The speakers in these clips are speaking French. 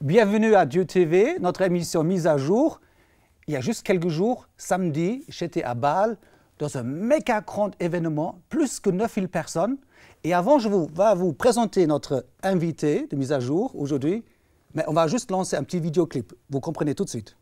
Bienvenue à Dieu TV, notre émission mise à jour. Il y a juste quelques jours, samedi, j'étais à Bâle dans un méga grand événement, plus que 9000 personnes. Et avant, je vais vous présenter notre invité de mise à jour aujourd'hui, mais on va juste lancer un petit vidéoclip. Vous comprenez tout de suite.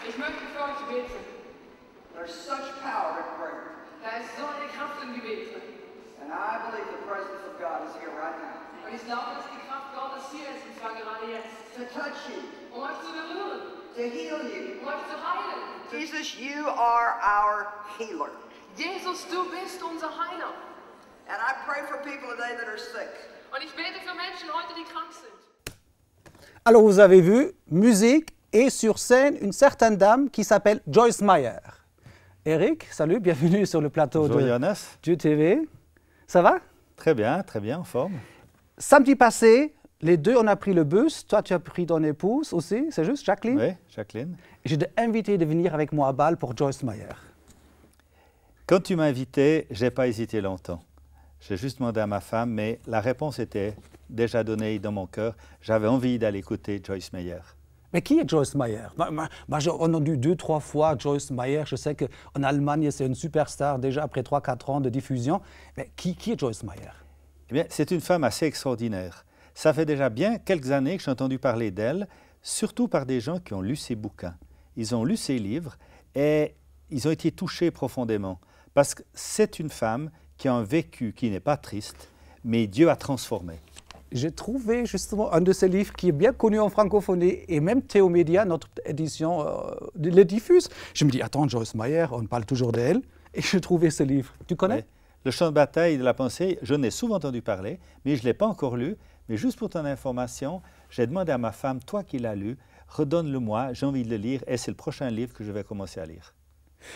Ich möchte für euch beten. There's such power in prayer. Da ist so eine Kraft im Gebet drin. And I believe the presence of God is here right now. Und ich glaube, dass die Kraft Gottes hier ist, und zwar gerade jetzt. To touch you, Um euch zu berühren, to heal you. um euch zu heilen. Jesus, you are our healer. Jesus, du bist unser Heiler. And I pray for people today that are sick. Und ich bete für Menschen heute, die krank sind. Alors vous avez vu, musique et sur scène une certaine dame qui s'appelle Joyce Meyer. Eric, salut, bienvenue sur le plateau Bonjour de Johannes. Dieu TV. Ça va? Très bien, en forme. Samedi passé, les deux, on a pris le bus. Toi, tu as pris ton épouse aussi, c'est juste, Jacqueline? Oui, Jacqueline. J'ai invité de venir avec moi à Bâle pour Joyce Meyer. Quand tu m'as invité, je n'ai pas hésité longtemps. J'ai juste demandé à ma femme, mais la réponse était déjà donnée dans mon cœur. J'avais envie d'aller écouter Joyce Meyer. Mais qui est Joyce Meyer? J'ai entendu 2-3 fois Joyce Meyer. Je sais qu'en Allemagne, c'est une superstar déjà après 3-4 ans de diffusion. Mais qui est Joyce Meyer? Eh bien, c'est une femme assez extraordinaire. Ça fait déjà bien quelques années que j'ai entendu parler d'elle, surtout par des gens qui ont lu ses bouquins. Ils ont lu ses livres et ils ont été touchés profondément. Parce que c'est une femme qui a un vécu qui n'est pas triste, mais Dieu a transformé. J'ai trouvé justement un de ses livres qui est bien connu en francophonie et même Théo Média, notre édition, le diffuse. Je me dis, attends, Joyce Meyer, on parle toujours d'elle. Et j'ai trouvé ce livre. Tu connais? Oui. Le champ de bataille de la pensée, je n'ai souvent entendu parler, mais je ne l'ai pas encore lu. Mais juste pour ton information, j'ai demandé à ma femme, toi qui l'as lu, redonne-le-moi, j'ai envie de le lire et c'est le prochain livre que je vais commencer à lire.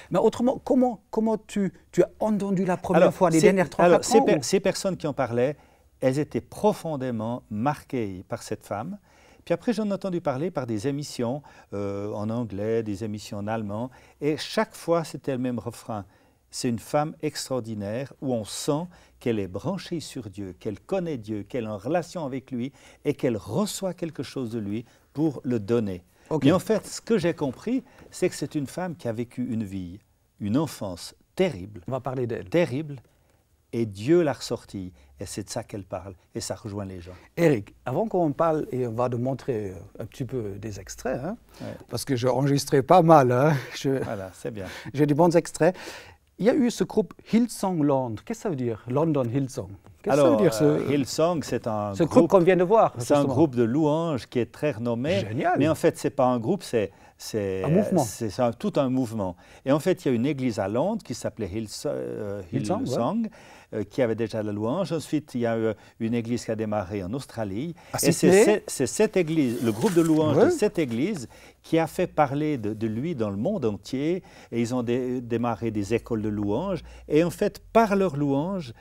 Mais autrement, comment tu as entendu la première fois, les dernières 3-4 ans? Ces personnes qui en parlaient, elles étaient profondément marquées par cette femme. Puis après, j'en ai entendu parler par des émissions en anglais, des émissions en allemand. Et chaque fois, c'était le même refrain. C'est une femme extraordinaire où on sent qu'elle est branchée sur Dieu, qu'elle connaît Dieu, qu'elle est en relation avec lui et qu'elle reçoit quelque chose de lui pour le donner. Okay. Mais en fait, ce que j'ai compris, c'est que c'est une femme qui a vécu une vie, une enfance terrible. On va parler d'elle. Terrible. Et Dieu l'a ressortie. Et c'est de ça qu'elle parle. Et ça rejoint les gens. Eric, avant qu'on parle, et on va te montrer un petit peu des extraits, hein, Ouais. parce que j'ai enregistré pas mal. Hein, Voilà, c'est bien. j'ai des bons extraits. Il y a eu ce groupe Hillsong Londres. Qu'est-ce que ça veut dire, London Hillsong? Qu'est-ce que ça veut dire, ce Hillsong, c'est un groupe qu'on vient de voir? C'est un groupe de louanges qui est très renommé. Génial. Mais en fait, ce n'est pas un groupe, c'est un mouvement. C'est tout un mouvement. Et en fait, il y a une église à Londres qui s'appelait Hillsong, qui avait déjà la louange. Ensuite, il y a une église qui a démarré en Australie. Et c'est cette église, le groupe de louanges de cette église qui a fait parler de lui dans le monde entier. Et ils ont démarré des écoles de louanges. Et en fait, par leurs louanges,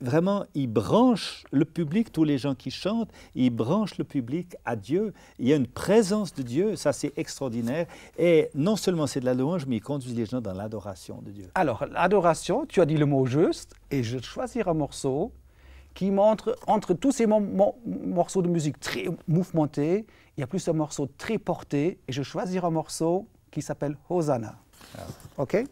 vraiment, ils branchent le public, tous les gens qui chantent, ils branchent le public à Dieu. Il y a une présence de Dieu, ça c'est extraordinaire. Et non seulement c'est de la louange, mais ils conduisent les gens dans l'adoration de Dieu. Alors, l'adoration, tu as dit le mot juste, et je vais choisir un morceau qui montre, entre tous ces morceaux de musique très mouvementés, il y a plus un morceau très porté, et je vais choisir un morceau qui s'appelle Hosanna. OK?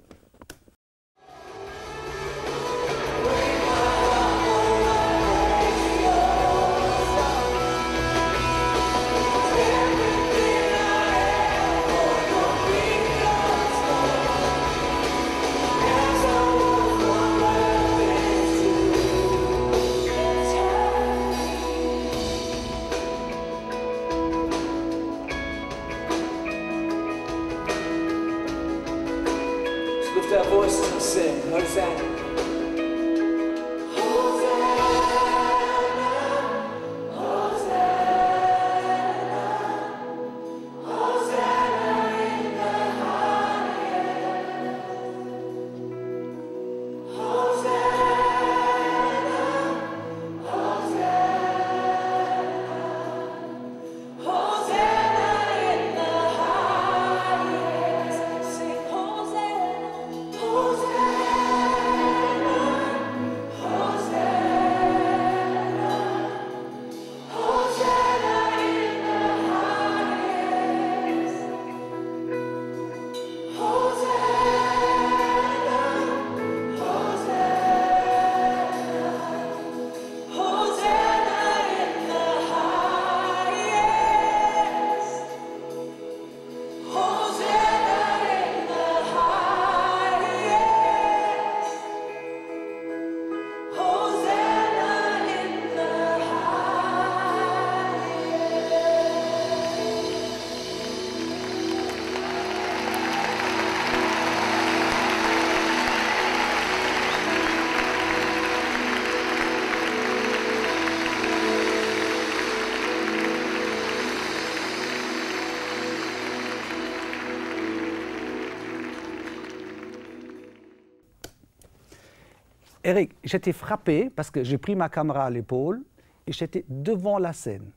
Eric, j'étais frappé parce que j'ai pris ma caméra à l'épaule et j'étais devant la scène.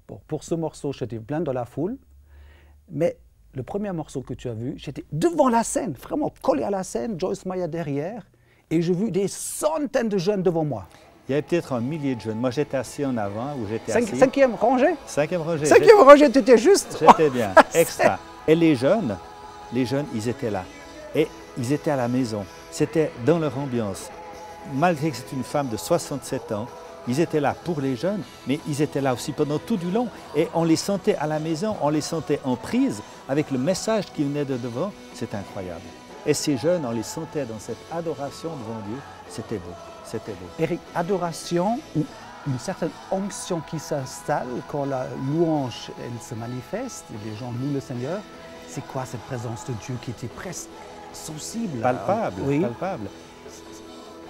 Bon, pour ce morceau, j'étais plein dans la foule, mais le premier morceau que tu as vu, j'étais devant la scène, vraiment collé à la scène, Joyce Meyer derrière, et j'ai vu des centaines de jeunes devant moi. Il y avait peut-être un millier de jeunes. Moi, j'étais assis en avant, où j'étais assis. Cinquième rangée? Cinquième rangée. Cinquième rangée, tu étais juste... J'étais bien, extra. Et les jeunes, ils étaient là. Et ils étaient à la maison. C'était dans leur ambiance. Malgré que c'est une femme de 67 ans, ils étaient là pour les jeunes, mais ils étaient là aussi pendant tout du long. Et on les sentait à la maison, on les sentait en prise avec le message qui venait de devant. C'est incroyable. Et ces jeunes, on les sentait dans cette adoration devant Dieu. C'était beau, c'était beau. Eric, adoration ou une certaine onction qui s'installe quand la louange elle se manifeste et les gens louent le Seigneur. C'est quoi cette présence de Dieu qui était presque sensible? Palpable, oui. Palpable.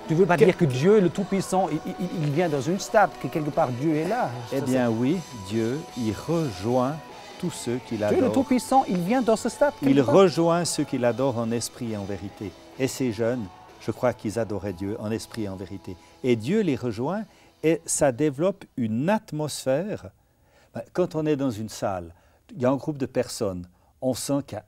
Tu ne veux pas dire que Dieu est le Tout-Puissant, il vient dans une stade, que quelque part Dieu est là? Eh bien oui, Dieu, il rejoint tous ceux qui l'adorent. Dieu le Tout-Puissant, il vient dans ce stade? Il rejoint ceux qui l'adorent en esprit et en vérité. Et ces jeunes, je crois qu'ils adoraient Dieu en esprit et en vérité. Et Dieu les rejoint et ça développe une atmosphère. Quand on est dans une salle, il y a un groupe de personnes, on sent qu'il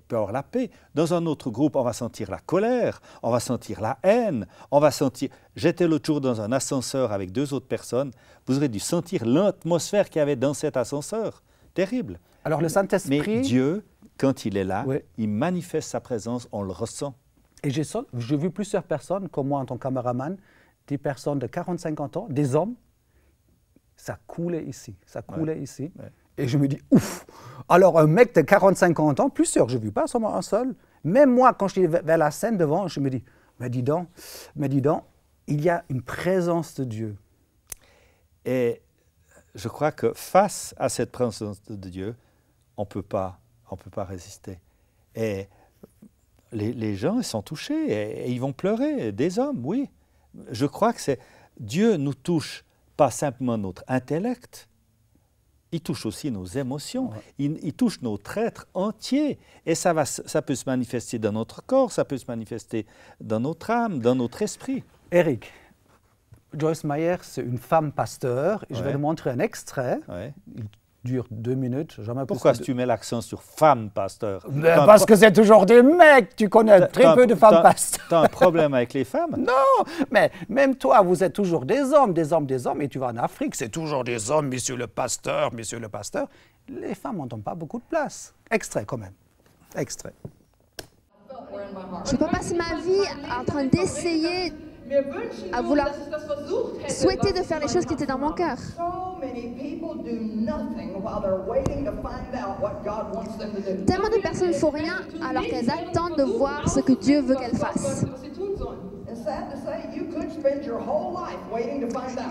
peut y avoir la paix. Dans un autre groupe, on va sentir la colère, on va sentir la haine, on va sentir... J'étais l'autre jour dans un ascenseur avec 2 autres personnes, vous aurez dû sentir l'atmosphère qu'il y avait dans cet ascenseur. Terrible. Alors le Saint-Esprit... Mais Dieu, quand il est là, oui, il manifeste sa présence, on le ressent. Et j'ai vu plusieurs personnes, comme moi en tant que caméraman, des personnes de 40-50 ans, des hommes, ça coulait ici, ça coulait ici. Ouais. Et je me dis, ouf! Alors un mec de 40-50 ans, plusieurs, je n'ai vu pas seulement un seul, même moi, quand je suis vers la scène devant, je me dis, mais dis donc, il y a une présence de Dieu. Et je crois que face à cette présence de Dieu, on ne peut pas résister. Et les gens, ils sont touchés et ils vont pleurer, des hommes, oui. Je crois que Dieu nous touche pas simplement notre intellect, il touche aussi nos émotions, il touche notre être entier. Et ça peut se manifester dans notre corps, ça peut se manifester dans notre âme, dans notre esprit. Eric, Joyce Meyer, c'est une femme pasteur. Je vais te montrer un extrait. Il dure 2 minutes. Jamais Pourquoi tu mets l'accent sur femme pasteur? Parce que c'est toujours des mecs. Tu connais très peu de femmes pasteurs. Tu as un problème avec les femmes? Non, mais même toi, vous êtes toujours des hommes. Et tu vas en Afrique, c'est toujours des hommes, monsieur le pasteur, monsieur le pasteur. Les femmes n'ont pas beaucoup de place. Extrait quand même. Extrait. Je ne peux pas passer ma vie en train d'essayer à vouloir souhaiter de faire les choses qui étaient dans mon cœur. Tellement de personnes ne font rien alors qu'elles attendent de voir ce que Dieu veut qu'elles fassent.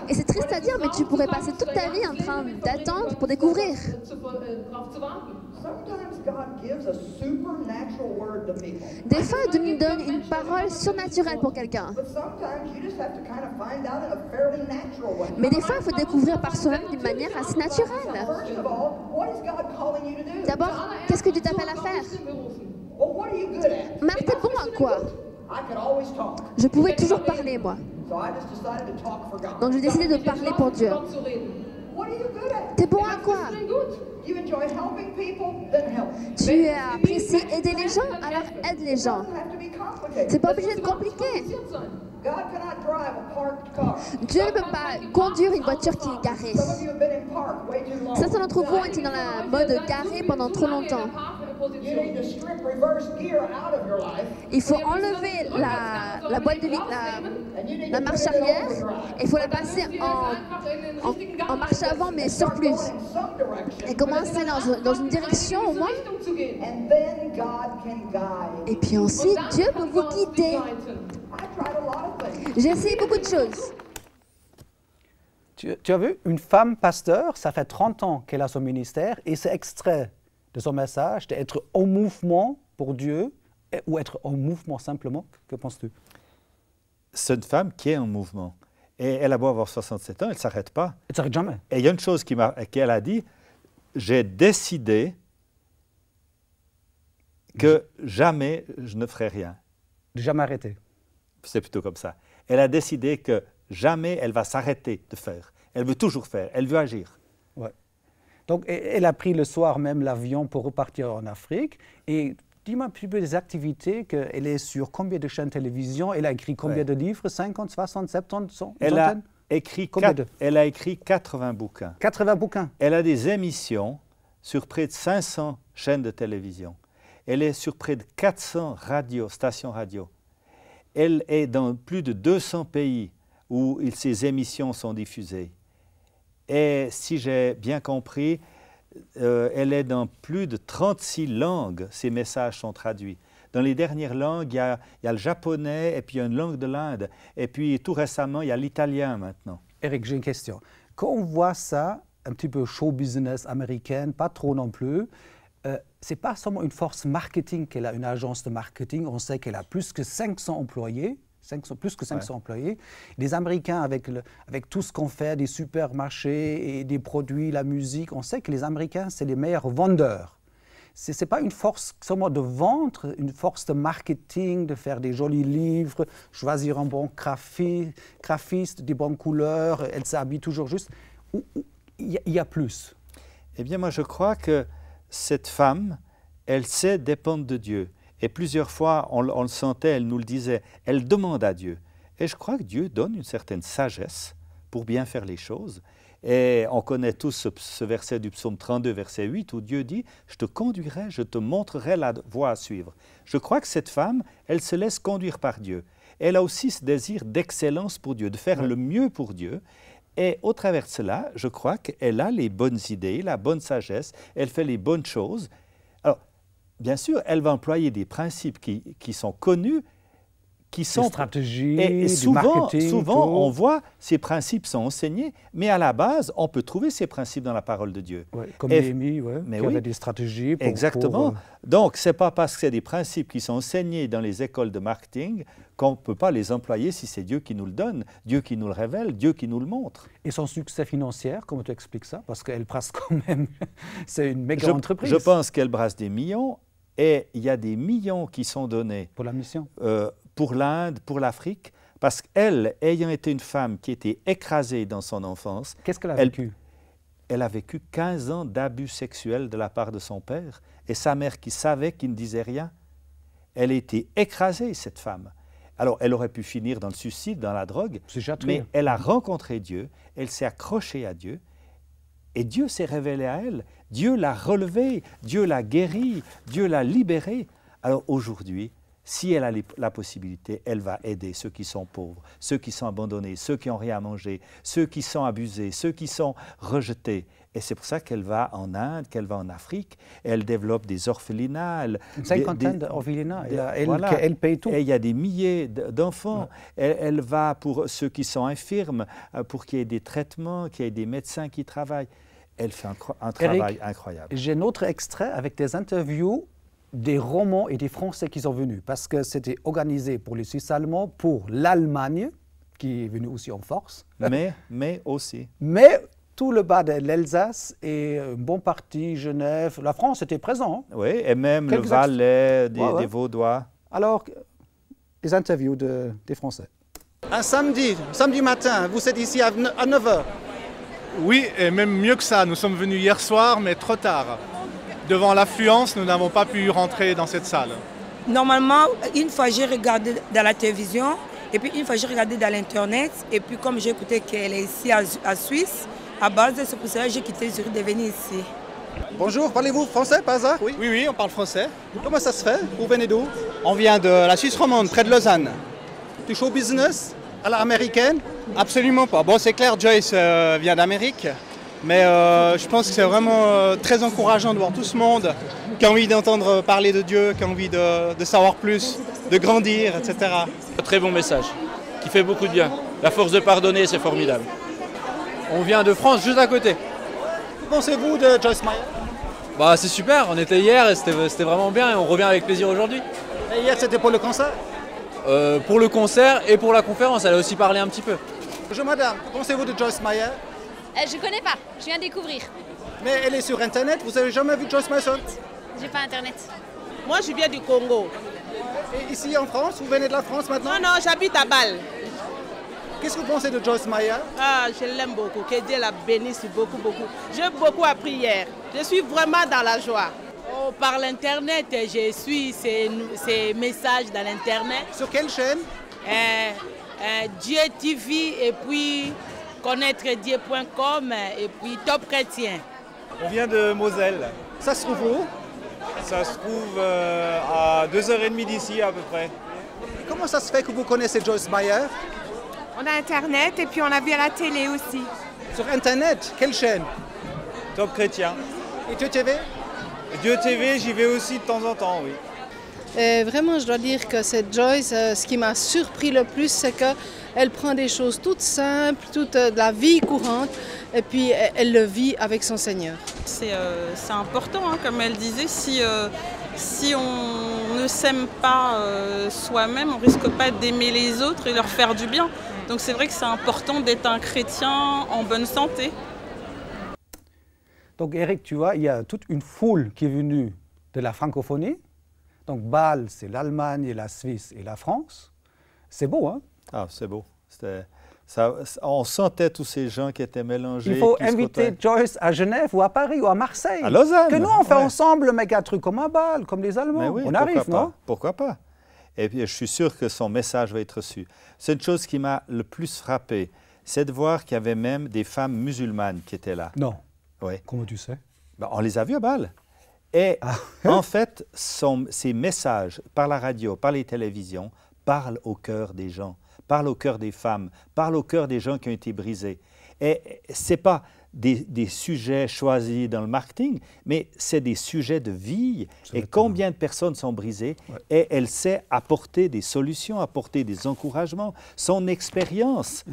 Et c'est triste à dire, mais tu pourrais passer toute ta vie en train d'attendre pour découvrir. drauf zu warten. Sometimes God gives a supernatural word to people. Des fois, Dieu nous donne une parole surnaturelle pour quelqu'un. But sometimes you just have to kind of find out in a fairly natural way. Mais des fois, il faut découvrir par soi-même d'une manière assez naturelle. First of all, what is God calling you to do? D'abord, qu'est-ce que Dieu t'appelle à faire? Well, what are you good at? Marc, t'es bon à quoi? I could always talk. Je pouvais toujours parler, moi. So I just decided to talk for God. Donc j'ai décidé de parler pour Dieu. Gott zu reden. What are you good at? T'es bon à quoi? Sehr gut. You enjoy helping people, then help. Tu apprécies aider les gens, alors aide les It gens. doesn't have to be complicated. C'est pas obligé de compliqué. Kompliziert sein. God cannot drive a parked car. Dieu ne peut pas conduire une voiture qui est garée. Some of you have been in park way too long. Certains d'entre vous ont été dans la mode garée pendant trop longtemps. You need to strip reverse gear out of your life. Il faut enlever la boîte de la marche arrière et il faut la passer en marche avant mais surplus. In some direction. Et commencer dans une direction au moins. And then God can guide. Et puis ensuite, Dieu peut vous guider. I tried a lot of things. J'ai essayé beaucoup de choses. Tu as vu, une femme pasteur, ça fait 30 ans qu'elle a son ministère et c'est extrait de son message d'être en mouvement pour Dieu ou être en mouvement simplement. Que penses-tu? C'est une femme qui est en mouvement. Et elle a beau avoir 67 ans, elle ne s'arrête pas. Elle ne s'arrête jamais. Et il y a une chose qu'elle a dit, j'ai décidé que jamais je ne ferai rien. De jamais arrêter. C'est plutôt comme ça. Elle a décidé que jamais elle va s'arrêter de faire. Elle veut toujours faire, elle veut agir. Ouais. Donc, elle a pris le soir même l'avion pour repartir en Afrique. Et dis-moi un petit peu des activités, qu'elle est sur combien de chaînes de télévision, elle a écrit combien de livres, 50, 60, 70, 100, Elle a écrit 80 bouquins. 80 bouquins. Elle a des émissions sur près de 500 chaînes de télévision. Elle est sur près de 400 stations radio. Elle est dans plus de 200 pays où ses émissions sont diffusées. Et si j'ai bien compris, elle est dans plus de 36 langues, ses messages sont traduits. Dans les dernières langues, il y a le japonais et puis il y a une langue de l'Inde. Et puis tout récemment, il y a l'italien maintenant. Eric, j'ai une question. Quand on voit ça, un petit peu show business américaine, pas trop non plus, ce n'est pas seulement une force marketing qu'elle a, une agence de marketing. On sait qu'elle a plus que 500 employés. Plus que 500 employés. Les Américains, avec tout ce qu'on fait, des supermarchés et des produits, la musique, on sait que les Américains, c'est les meilleurs vendeurs. Ce n'est pas une force seulement de vendre, une force de marketing, de faire des jolis livres, choisir un bon graphiste, des bonnes couleurs, elle s'habille toujours juste. Il y a plus. Eh bien, moi, je crois que cette femme, elle sait dépendre de Dieu. Et plusieurs fois, on le sentait, elle nous le disait, elle demande à Dieu. Et je crois que Dieu donne une certaine sagesse pour bien faire les choses. Et on connaît tous ce verset du psaume 32, verset 8, où Dieu dit « Je te conduirai, je te montrerai la voie à suivre ». Je crois que cette femme, elle se laisse conduire par Dieu. Elle a aussi ce désir d'excellence pour Dieu, de faire le mieux pour Dieu. Et au travers de cela, je crois qu'elle a les bonnes idées, la bonne sagesse, elle fait les bonnes choses. Alors, bien sûr, elle va employer des principes qui sont connus, qui sont... Des stratégies, et souvent, du marketing. On voit ces principes sont enseignés, mais à la base, on peut trouver ces principes dans la parole de Dieu. Ouais, comme Néhémie, qui avait des stratégies pour... Exactement. Donc, ce n'est pas parce que c'est des principes qui sont enseignés dans les écoles de marketing qu'on ne peut pas les employer si c'est Dieu qui nous le donne, Dieu qui nous le révèle, Dieu qui nous le montre. Et son succès financier, comment tu expliques ça? Parce qu'elle brasse quand même... c'est une méga entreprise. Je pense qu'elle brasse des millions et il y a des millions qui sont donnés... Pour la mission. Pour l'Inde, pour l'Afrique, parce qu'elle, ayant été une femme qui était écrasée dans son enfance... Qu'est-ce qu'elle a vécu? Elle a vécu 15 ans d'abus sexuels de la part de son père et sa mère qui savait, qui ne disait rien. Elle a été écrasée, cette femme. Alors, elle aurait pu finir dans le suicide, dans la drogue, mais elle a rencontré Dieu, elle s'est accrochée à Dieu et Dieu s'est révélé à elle. Dieu l'a relevée, Dieu l'a guérie, Dieu l'a libérée. Alors aujourd'hui, si elle a la possibilité, elle va aider ceux qui sont pauvres, ceux qui sont abandonnés, ceux qui n'ont rien à manger, ceux qui sont abusés, ceux qui sont rejetés. Et c'est pour ça qu'elle va en Inde, qu'elle va en Afrique. Elle développe des orphelinats. Une cinquantaine d'orphelinats. Elle paye tout. Et il y a des milliers d'enfants. Ouais. Elle va pour ceux qui sont infirmes, pour qu'il y ait des traitements, qu'il y ait des médecins qui travaillent. Elle fait un travail incroyable. J'ai un autre extrait avec des interviews des Romands et des Français qui sont venus, parce que c'était organisé pour les Suisses allemands, pour l'Allemagne, qui est venue aussi en force. Mais aussi. Mais tout le bas de l'Alsace et une bonne partie Genève, la France était présente. Oui, et même le Valais, des Vaudois. Alors, les interviews des Français. Un samedi matin, vous êtes ici à 9h. Oui, et même mieux que ça, nous sommes venus hier soir, mais trop tard. Devant l'affluence, nous n'avons pas pu rentrer dans cette salle. Normalement, une fois j'ai regardé dans la télévision, et puis une fois j'ai regardé dans l'internet, et puis comme j'ai écouté qu'elle est ici à Suisse, à base de ce pour cela j'ai quitté Zurich de venir ici. Bonjour, parlez-vous français par hasard? Oui, on parle français. Comment ça se fait? Vous venez d'où? On vient de la Suisse romande, près de Lausanne. Du show business à l'américaine? Absolument pas. Bon, c'est clair, Joyce vient d'Amérique, mais je pense que c'est vraiment très encourageant de voir tout ce monde qui a envie d'entendre parler de Dieu, qui a envie de savoir plus, de grandir, etc. Un très bon message, qui fait beaucoup de bien. La force de pardonner, c'est formidable. On vient de France, juste à côté. Que pensez-vous de Joyce Meyer? C'est super, on était hier et c'était vraiment bien et on revient avec plaisir aujourd'hui. Et hier, c'était pour le concert? Pour le concert et pour la conférence, elle a aussi parlé un petit peu. Bonjour madame, que pensez-vous de Joyce Meyer? Je connais pas, je viens de découvrir. Mais elle est sur Internet, vous avez jamais vu Joyce Meyer? J'ai pas Internet. Moi, je viens du Congo. Et ici en France, vous venez de la France maintenant? Non, j'habite à Bâle. Qu'est-ce que vous pensez de Joyce Meyer? Je l'aime beaucoup, que Dieu la bénisse beaucoup. J'ai beaucoup appris hier. Je suis vraiment dans la joie. Par l'Internet, je suis ces messages dans l'Internet. Sur quelle chaîne? Dieu TV et puis connaître-dieu.com et puis Top Chrétien. On vient de Moselle. Ça se trouve où? Ça se trouve à 2h30 d'ici à peu près. Comment ça se fait que vous connaissez Joyce Meyer? On a Internet et puis on a vu à la télé aussi. Sur Internet? Quelle chaîne? Top Chrétien. Et Dieu TV? Dieu TV, j'y vais aussi de temps en temps, oui. Vraiment, je dois dire que cette Joyce, ce qui m'a surpris le plus, c'est qu'elle prend des choses toutes simples, toute de la vie courante, et puis elle le vit avec son Seigneur. C'est important, hein, comme elle disait, si on ne s'aime pas soi-même, on ne risque pas d'aimer les autres et leur faire du bien. Donc c'est vrai que c'est important d'être un chrétien en bonne santé. Donc Eric, tu vois, il y a toute une foule qui est venue de la francophonie. Donc Bâle, c'est l'Allemagne et la Suisse et la France. C'est beau, hein? Ah, c'est beau. On sentait tous ces gens qui étaient mélangés. Il faut inviter Joyce à Genève ou à Paris ou à Marseille. À Lausanne. Que nous, on fait ensemble le méga truc comme à Bâle, comme les Allemands. Oui, on arrive, non? Pourquoi pas? Et puis, je suis sûr que son message va être reçu. C'est une chose qui m'a le plus frappé, c'est de voir qu'il y avait même des femmes musulmanes qui étaient là. Non. Oui. Comment tu sais? On les a vues à Bâle. Et en fait, ces messages, par la radio, par les télévisions, parlent au cœur des gens, parlent au cœur des femmes, parlent au cœur des gens qui ont été brisés. Et ce n'est pas des sujets choisis dans le marketing, mais c'est des sujets de vie. Et combien de personnes sont brisées? Et elle sait apporter des solutions, apporter des encouragements. Son expérience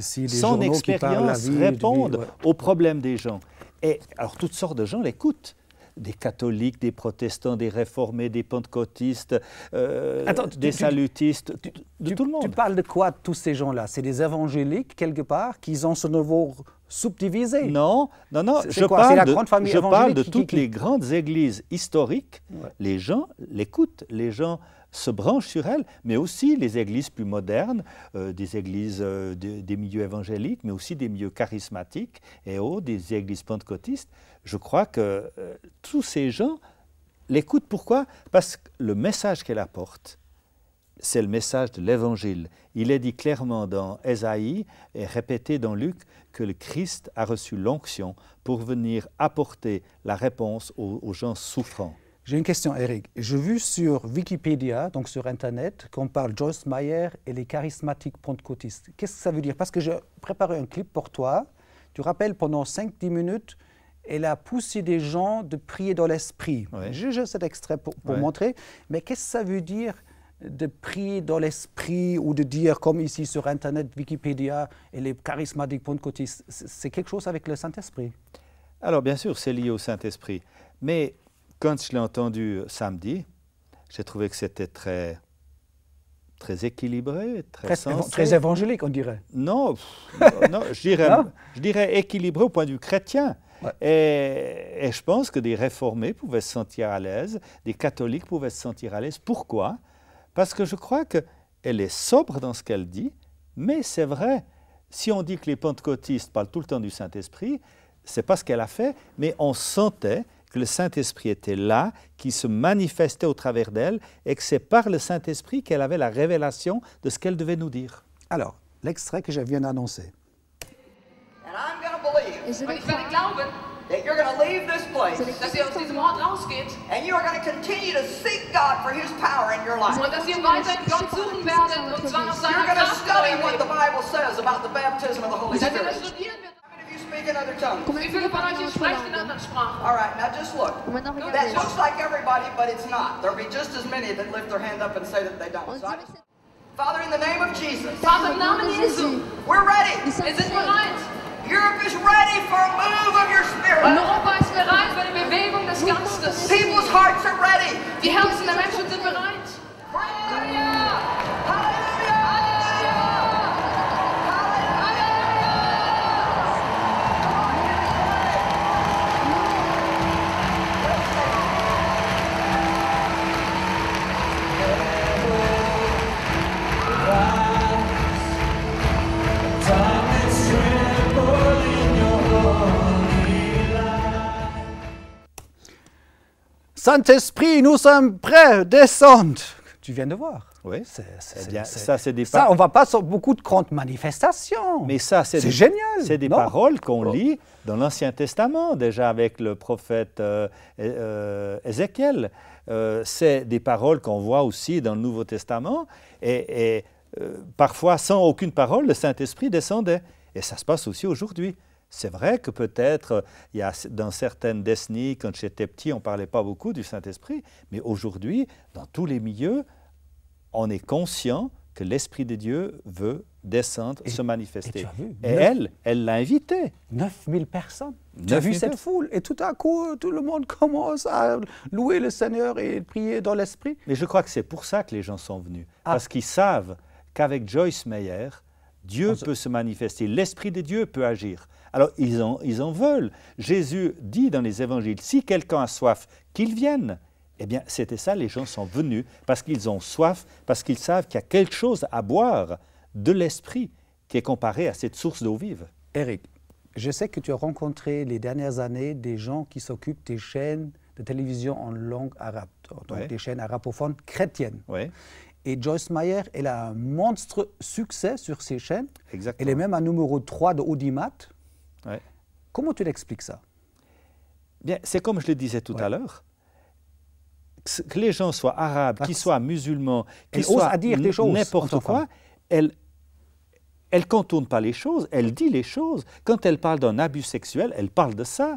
répond aux problèmes des gens. Et alors, toutes sortes de gens l'écoutent. Des catholiques, des protestants, des réformés, des pentecôtistes, des salutistes, de tout le monde. Tu parles de quoi, tous ces gens-là? C'est des évangéliques, quelque part, qui ont ce nouveau subdivisé? Non. Je parle de toutes les grandes églises historiques. Ouais. Les gens l'écoutent, les gens se branchent sur elles, mais aussi les églises plus modernes, des églises des milieux évangéliques, mais aussi des milieux charismatiques et des églises pentecôtistes. Je crois que tous ces gens l'écoutent. Pourquoi? Parce que le message qu'elle apporte, c'est le message de l'Évangile. Il est dit clairement dans Ésaïe et répété dans Luc que le Christ a reçu l'onction pour venir apporter la réponse aux gens souffrants. J'ai une question, Eric. J'ai vu sur Wikipédia, donc sur Internet, qu'on parle Joyce Meyer et les charismatiques pentecôtistes. Qu'est-ce que ça veut dire? Parce que j'ai préparé un clip pour toi. Tu rappelles, pendant 5-10 minutes, elle a poussé des gens de prier dans l'esprit. Oui. J'ai cet extrait pour montrer. Mais qu'est-ce que ça veut dire de prier dans l'esprit ou de dire, comme ici sur Internet, Wikipédia et les charismatiques pentecôtistes? C'est quelque chose avec le Saint-Esprit? Alors, bien sûr, c'est lié au Saint-Esprit. Mais quand je l'ai entendu samedi, j'ai trouvé que c'était très équilibré, très sensé. Très évangélique, on dirait. Non, non, je dirais équilibré au point de vue chrétien. Ouais. Et je pense que des réformés pouvaient se sentir à l'aise, des catholiques pouvaient se sentir à l'aise. Pourquoi? Parce que je crois qu'elle est sobre dans ce qu'elle dit, mais c'est vrai, si on dit que les pentecôtistes parlent tout le temps du Saint-Esprit, ce n'est pas ce qu'elle a fait, mais on sentait que le Saint-Esprit était là, qu'il se manifestait au travers d'elle, et que c'est par le Saint-Esprit qu'elle avait la révélation de ce qu'elle devait nous dire. Alors, l'extrait que je viens d'annoncer. Et je le crois. That you're going to leave this place. Dass ihr aus diesem Ort rausgeht. And you are going to continue to seek God for His power in your life. Und dass ihr weiterhin Gott suchen werdet, und zwar nach seiner You're going to Kraft. study what the Bible says about the baptism of the Holy Dass ihr Spirit. das studieren werdet. How many of you speak in other tongues? Wie viele von euch sprechen in anderen Sprachen? All right, now just look. That looks like everybody, but it's not. There'll be just as many that lift their hand up and say that they don't. So Father, in the name of Jesus, Vater, im Namen Jesu, we're ready. wir sind bereit. Europe is ready for a move of your Spirit. Europa ist bereit für die Bewegung des Geistes. People's hearts are ready. Die Herzen der Menschen sind bereit. Halleluja! Saint-Esprit, nous sommes prêts, descendre. Tu viens de voir. Oui, ça, on ne va pas sur beaucoup de grandes manifestations. Mais ça, c'est génial. C'est des paroles qu'on lit dans l'Ancien Testament, déjà avec le prophète Ézéchiel. C'est des paroles qu'on voit aussi dans le Nouveau Testament. Et parfois, sans aucune parole, le Saint-Esprit descendait. Et ça se passe aussi aujourd'hui. C'est vrai que peut-être, dans certaines décennies, quand j'étais petit, on ne parlait pas beaucoup du Saint-Esprit, mais aujourd'hui, dans tous les milieux, on est conscient que l'Esprit de Dieu veut descendre, se manifester. Et elle l'a invité. 9000 personnes. Tu as vu cette foule? Et tout à coup, tout le monde commence à louer le Seigneur et prier dans l'Esprit. Mais je crois que c'est pour ça que les gens sont venus. Parce qu'ils savent qu'avec Joyce Meyer, Dieu peut se manifester, l'Esprit de Dieu peut agir. Alors, ils en veulent. Jésus dit dans les évangiles, si quelqu'un a soif, qu'il vienne. Eh bien, c'était ça, les gens sont venus parce qu'ils ont soif, parce qu'ils savent qu'il y a quelque chose à boire de l'Esprit qui est comparé à cette source d'eau vive. Eric, je sais que tu as rencontré les dernières années des gens qui s'occupent des chaînes de télévision en langue arabe, donc des chaînes arabophones chrétiennes. Oui. Et Joyce Meyer, elle a un monstre succès sur ces chaînes. Exactement. Elle est même à numéro 3 de Audimat. Ouais. Comment tu l'expliques ça? Bien, c'est comme je le disais tout à l'heure, que les gens soient arabes, qu'ils soient musulmans, qu'ils soient n'importe quoi, elle ne contourne pas les choses, elle dit les choses. Quand elle parle d'un abus sexuel, elle parle de ça.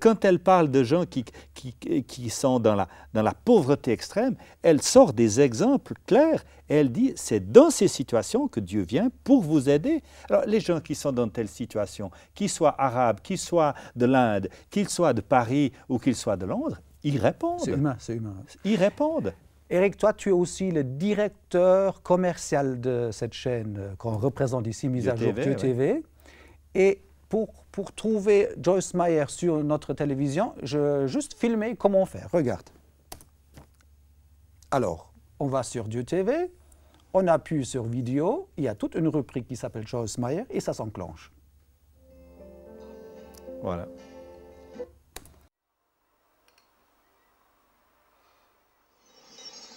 Quand elle parle de gens qui sont dans la pauvreté extrême, elle sort des exemples clairs et elle dit c'est dans ces situations que Dieu vient pour vous aider. Alors les gens qui sont dans telle situation, qu'ils soient arabes, qu'ils soient de l'Inde, qu'ils soient de Paris ou qu'ils soient de Londres, ils répondent. C'est humain, c'est humain. Ils répondent. Eric, toi, tu es aussi le directeur commercial de cette chaîne qu'on représente ici, Mise à jour Dieu TV. Et pour trouver Joyce Meyer sur notre télévision, je juste filmer comment faire. Regarde. Alors, on va sur Dieu TV, on appuie sur vidéo, il y a toute une rubrique qui s'appelle Joyce Meyer et ça s'enclenche. Voilà.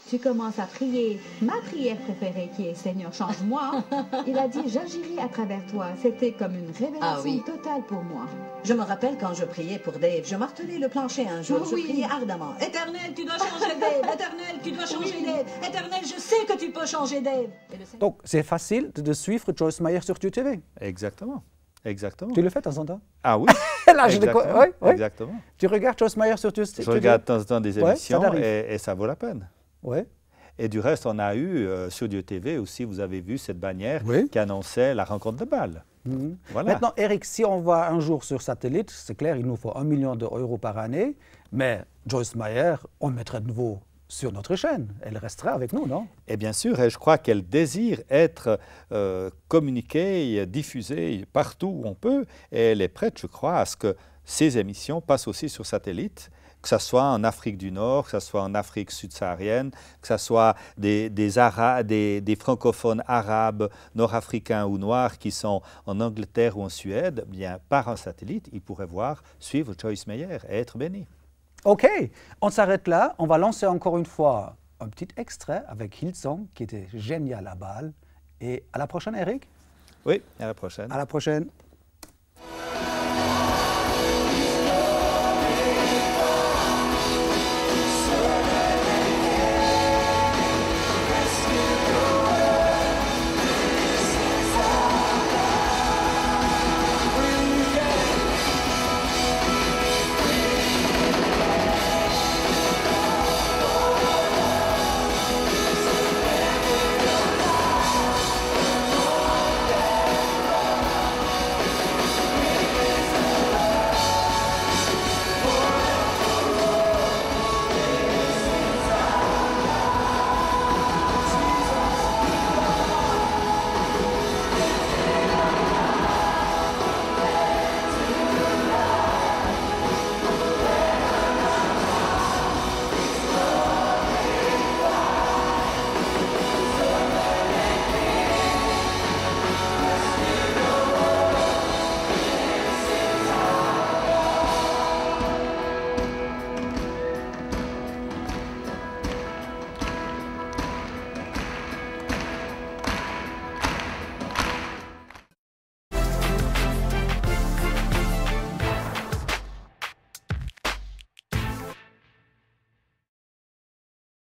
Tu commences à prier ma prière préférée qui est Seigneur, change-moi. Il a dit j'agirai à travers toi. C'était comme une révélation totale pour moi. Je me rappelle quand je priais pour Dave, je martelais le plancher un jour, je priais ardemment. Éternel, tu dois changer Dave. Éternel, tu dois changer Dave. Éternel, je sais que tu peux changer Dave. Donc c'est facile de suivre Joyce Meyer sur Dieu TV. Exactement. Exactement. Tu le fais de temps en temps? Ah oui. Là, exactement. Exactement. Tu regardes Joyce Meyer sur Dieu TV? Je regarde de temps en temps des émissions et ça vaut la peine. Ouais. Et du reste, on a eu sur Dieu TV aussi, vous avez vu cette bannière qui annonçait la rencontre de Bâle. Voilà. Maintenant, Eric, si on va un jour sur satellite, c'est clair, il nous faut 1 million d'euros par année, mais Joyce Meyer, on le mettrait de nouveau sur notre chaîne. Elle restera avec nous, non? Et bien sûr, et je crois qu'elle désire être communiquée, diffusée partout où on peut, et elle est prête, je crois, à ce que ces émissions passent aussi sur satellite, que ce soit en Afrique du Nord, que ce soit en Afrique subsaharienne, que ce soit des francophones arabes, nord-africains ou noirs qui sont en Angleterre ou en Suède, bien par un satellite, ils pourraient suivre Joyce Meyer et être bénis. OK, on s'arrête là. On va lancer encore une fois un petit extrait avec Hillsong, qui était génial à Bâle. Et à la prochaine, Eric? Oui, à la prochaine. À la prochaine.